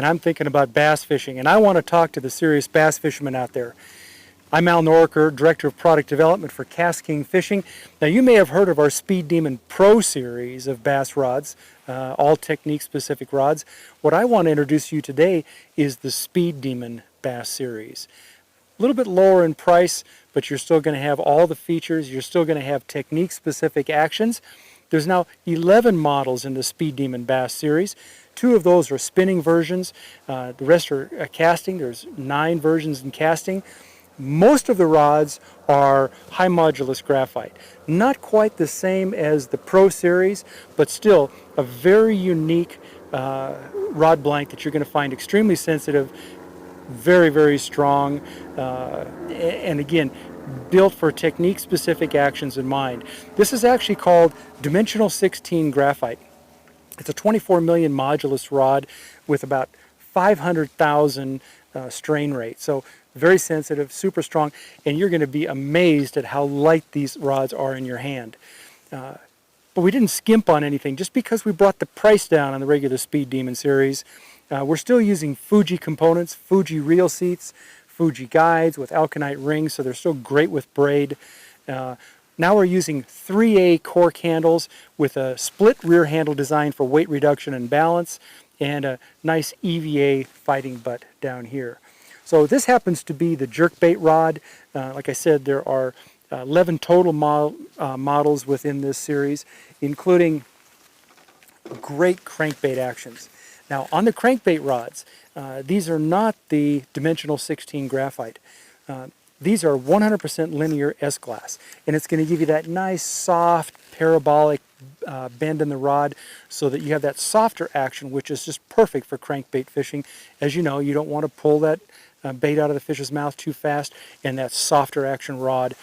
and I'm thinking about bass fishing, and I want to talk to the serious bass fishermen out there. I'm Al Norker, Director of Product Development for KastKing Fishing. Now you may have heard of our Speed Demon Pro series of bass rods, all technique-specific rods. What I want to introduce you today is the Speed Demon Bass series. A little bit lower in price, but you're still going to have all the features. You're still going to have technique-specific actions. There's now 11 models in the Speed Demon Bass series. 2 of those are spinning versions. The rest are casting. There's 9 versions in casting. Most of the rods are high modulus graphite. Not quite the same as the Pro series, but still a very unique rod blank that you're going to find extremely sensitive, very, very strong, and again, built for technique-specific actions in mind. This is actually called Dimensional 16 Graphite. It's a 24 million modulus rod with about 500,000 strain rate. So very sensitive, super strong, and you're going to be amazed at how light these rods are in your hand. But we didn't skimp on anything. Just because we brought the price down on the regular Speed Demon series, we're still using Fuji components, Fuji reel seats, Fuji guides with alkanite rings, so they're still great with braid. Now we're using 3A cork handles with a split rear handle design for weight reduction and balance, and a nice EVA fighting butt down here. So this happens to be the jerkbait rod. Like I said, there are 11 total models within this series, including great crankbait actions. Now on the crankbait rods, these are not the Dimensional 16 graphite. These are 100% linear S-glass, and it's going to give you that nice soft parabolic bend in the rod so that you have that softer action, which is just perfect for crankbait fishing. As you know, you don't want to pull that bait out of the fish's mouth too fast, and that softer action rod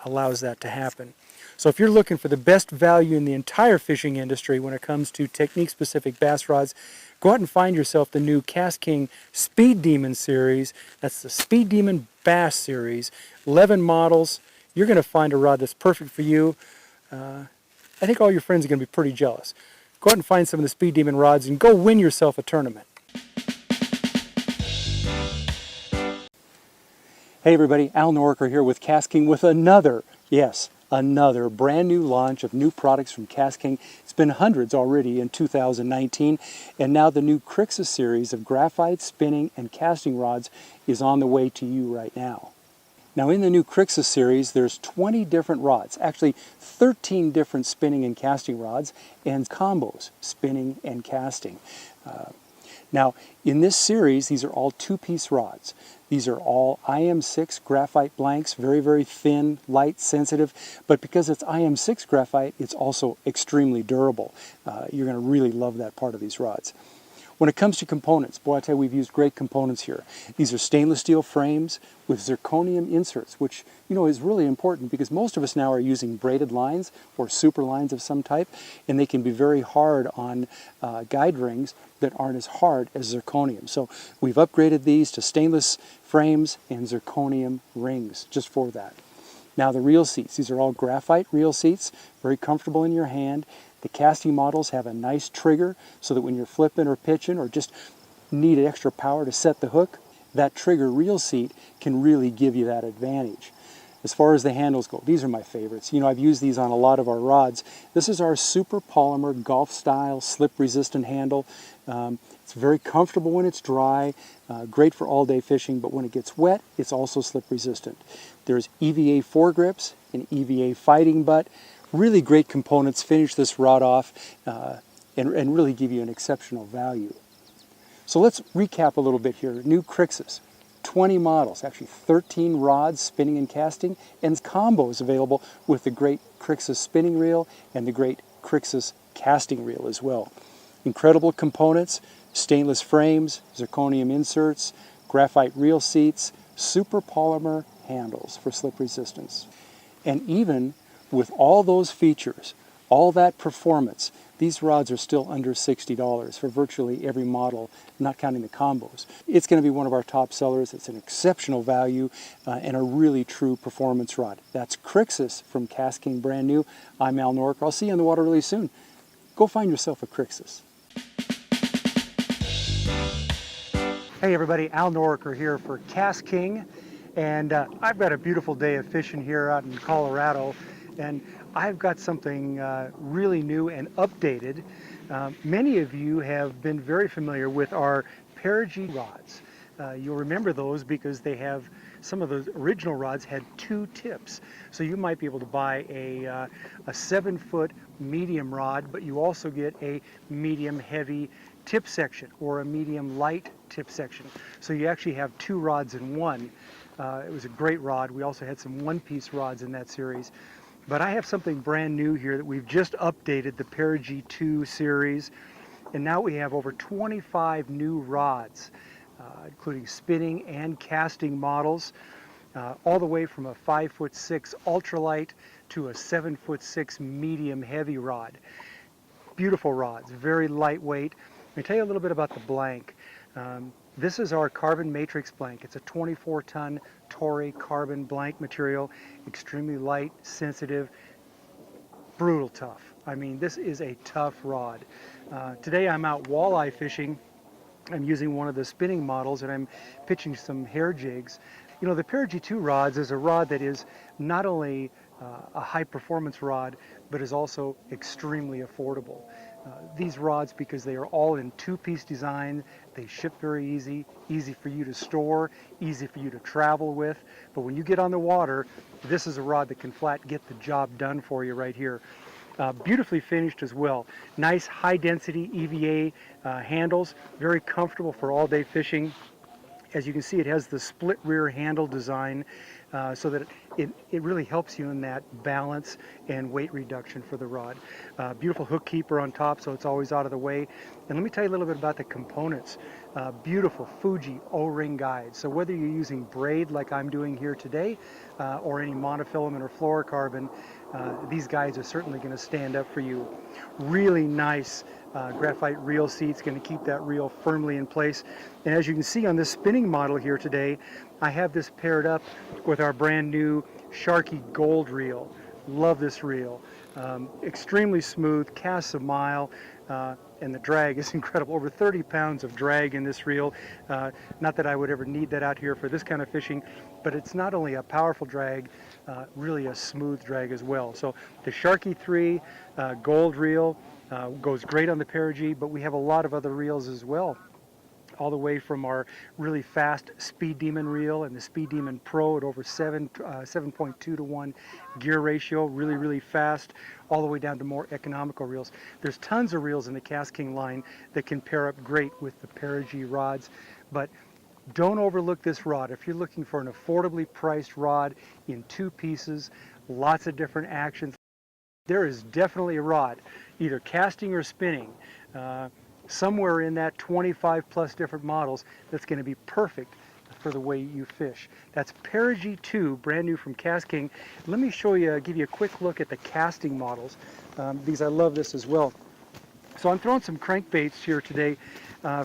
allows that to happen. So if you're looking for the best value in the entire fishing industry when it comes to technique-specific bass rods, go out and find yourself the new KastKing Speed Demon series. That's the Speed Demon Bass series. 11 models. You're going to find a rod that's perfect for you. I think all your friends are going to be pretty jealous. Go out and find some of the Speed Demon rods and go win yourself a tournament. Hey everybody, Al Norker here with KastKing with another, yes, another brand new launch of new products from KastKing. It's been hundreds already in 2019, and now the new Crixus series of graphite, spinning, and casting rods is on the way to you right now. Now in the new Crixus series, there's 20 different rods, actually 13 different spinning and casting rods, and combos, spinning and casting. Now, in this series, these are all 2-piece rods. These are all IM6 graphite blanks, very, very thin, light, sensitive, but because it's IM6 graphite, it's also extremely durable. You're going to really love that part of these rods. When it comes to components, boy, I tell you, we've used great components here. These are stainless steel frames with zirconium inserts, which, you know, is really important because most of us now are using braided lines or super lines of some type, and they can be very hard on guide rings that aren't as hard as zirconium. So we've upgraded these to stainless frames and zirconium rings just for that. Now the reel seats, these are all graphite reel seats, very comfortable in your hand. The casting models have a nice trigger so that when you're flipping or pitching or just need extra power to set the hook, that trigger reel seat can really give you that advantage. As far as the handles go, these are my favorites. You know, I've used these on a lot of our rods. This is our super polymer golf style slip resistant handle. It's very comfortable when it's dry, great for all day fishing, but when it gets wet, it's also slip resistant. There's EVA foregrips and EVA fighting butt. Really great components, finish this rod off and really give you an exceptional value. So let's recap a little bit here. New Crixus, 20 models, actually 13 rods, spinning and casting, and combos available with the great Crixus spinning reel and the great Crixus casting reel as well. Incredible components, stainless frames, zirconium inserts, graphite reel seats, super polymer handles for slip resistance. And even with all those features, all that performance, these rods are still under $60 for virtually every model, not counting the combos. It's going to be one of our top sellers. It's an exceptional value and a really true performance rod. That's Crixus from KastKing, brand new. I'm Al Norker. I'll see you on the water really soon. Go find yourself a Crixus. Hey everybody, Al Noriker here for KastKing, and I've got a beautiful day of fishing here out in Colorado, and I've got something really new and updated. Many of you have been very familiar with our Perigee rods. You'll remember those because they have, some of those original rods had two tips. So you might be able to buy a 7-foot medium rod, but you also get a medium heavy tip section or a medium light tip section. So you actually have two rods in one. It was a great rod. We also had some one-piece rods in that series. But I have something brand new here that we've just updated, the Perigee 2 series. And now we have over 25 new rods, including spinning and casting models, all the way from a 5'6" ultralight to a 7'6" medium heavy rod. Beautiful rods, very lightweight. Let me tell you a little bit about the blank. This is our carbon matrix blank. It's a 24-ton Toray carbon blank material, extremely light, sensitive, brutal tough. I mean, this is a tough rod. Today I'm out walleye fishing. I'm using one of the spinning models and I'm pitching some hair jigs. You know, the Perigee 2 rods is a rod that is not only a high performance rod, but is also extremely affordable. These rods, because they are all in two-piece design, they ship very easy for you to store, easy for you to travel with. But when you get on the water, this is a rod that can flat get the job done for you right here. Beautifully finished as well. Nice high-density EVA handles, very comfortable for all-day fishing. As you can see, it has the split rear handle design so that it really helps you in that balance and weight reduction for the rod. Beautiful hook keeper on top, so it's always out of the way. And let me tell you a little bit about the components. Beautiful Fuji O-ring guides. So whether you're using braid like I'm doing here today or any monofilament or fluorocarbon, these guides are certainly going to stand up for you. Really nice graphite reel seats, going to keep that reel firmly in place. And as you can see on this spinning model here today, I have this paired up with our brand new Sharky Gold reel. Love this reel. Extremely smooth, casts a mile, and the drag is incredible. Over 30 pounds of drag in this reel. Not that I would ever need that out here for this kind of fishing, but it's not only a powerful drag, really a smooth drag as well. So the Sharky 3 Gold reel goes great on the Perigee, but we have a lot of other reels as well. All the way from our really fast Speed Demon reel and the Speed Demon Pro at over 7.2 to 1 gear ratio, really fast, all the way down to more economical reels. There's tons of reels in the KastKing line that can pair up great with the Perigee rods, but don't overlook this rod. If you're looking for an affordably priced rod in two pieces, lots of different actions, there is definitely a rod, either casting or spinning, somewhere in that 25 plus different models that's going to be perfect for the way you fish. That's Perigee 2, brand new from KastKing. Let me show you, give you a quick look at the casting models, because I love this as well. So I'm throwing some crankbaits here today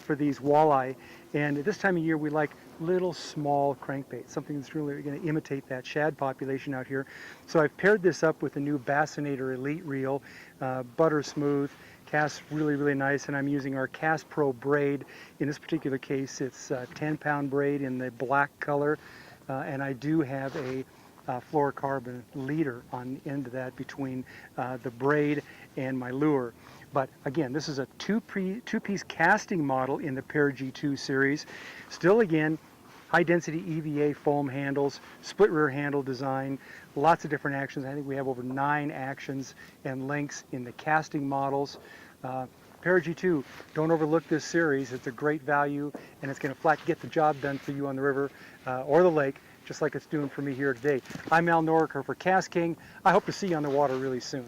for these walleye, and at this time of year we like little small crankbaits, something that's really going to imitate that shad population out here. So I've paired this up with a new Bassinator Elite reel, butter smooth, casts really nice, and I'm using our Cast Pro braid. In this particular case, it's 10-pound braid in the black color, and I do have a fluorocarbon leader on the end of that between the braid and my lure. But again, this is a two-piece casting model in the Perigee 2 series. Still, again, high-density EVA foam handles, split rear handle design, lots of different actions. I think we have over 9 actions and lengths in the casting models. Perigee 2, don't overlook this series. It's a great value, and it's going to flat get the job done for you on the river or the lake, just like it's doing for me here today. I'm Al Noriker for KastKing. I hope to see you on the water really soon.